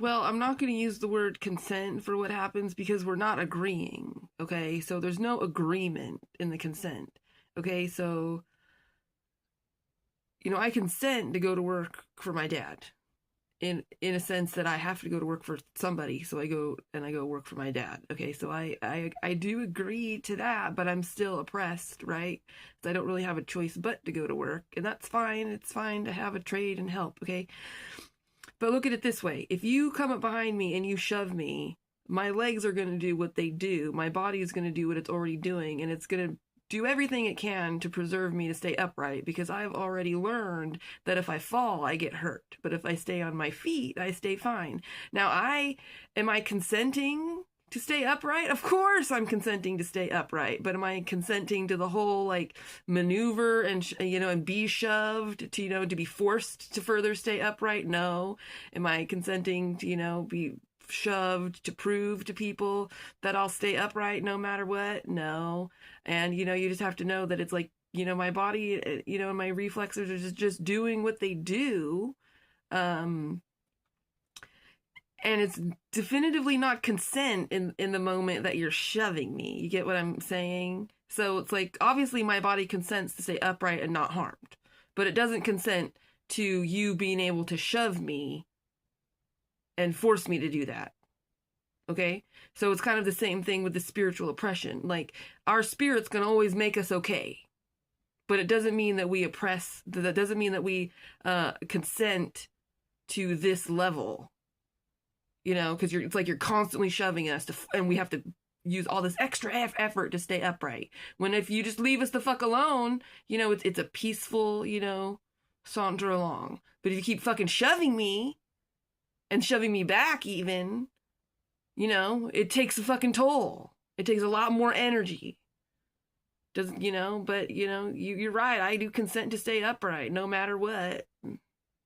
Well, I'm not going to use the word consent for what happens because we're not agreeing. Okay, so there's no agreement in the consent. Okay, so I consent to go to work for my dad. In a sense that I have to go to work for somebody, so I go work for my dad. Okay, so I do agree to that, but I'm still oppressed, right? So I don't really have a choice but to go to work, and that's fine. It's fine to have a trade and help, okay? But look at it this way: if you come up behind me and you shove me, my legs are going to do what they do. My body is going to do what it's already doing, and it's going to do everything it can to preserve me to stay upright because I've already learned that if I fall, I get hurt. But if I stay on my feet, I stay fine. Now, am I consenting to stay upright? Of course I'm consenting to stay upright, but am I consenting to the whole like maneuver and and be shoved to to be forced to further stay upright? No. Am I consenting to be shoved to prove to people that I'll stay upright no matter what? No. And you just have to know that it's like my body, and my reflexes are just doing what they do. um and it's definitively not consent in the moment that you're shoving me. You get what I'm saying? So it's like, obviously my body consents to stay upright and not harmed, but it doesn't consent to you being able to shove me and force me to do that. Okay, so it's kind of the same thing with the spiritual oppression. Like, our spirit's gonna always make us okay, but it doesn't mean that we oppress. That doesn't mean that we consent to this level. Because it's like you're constantly shoving us and we have to use all this extra effort to stay upright. When if you just leave us the fuck alone, it's a peaceful, saunter along. But if you keep fucking shoving me and shoving me back, even, it takes a fucking toll. It takes a lot more energy. Doesn't, but you're right. I do consent to stay upright no matter what.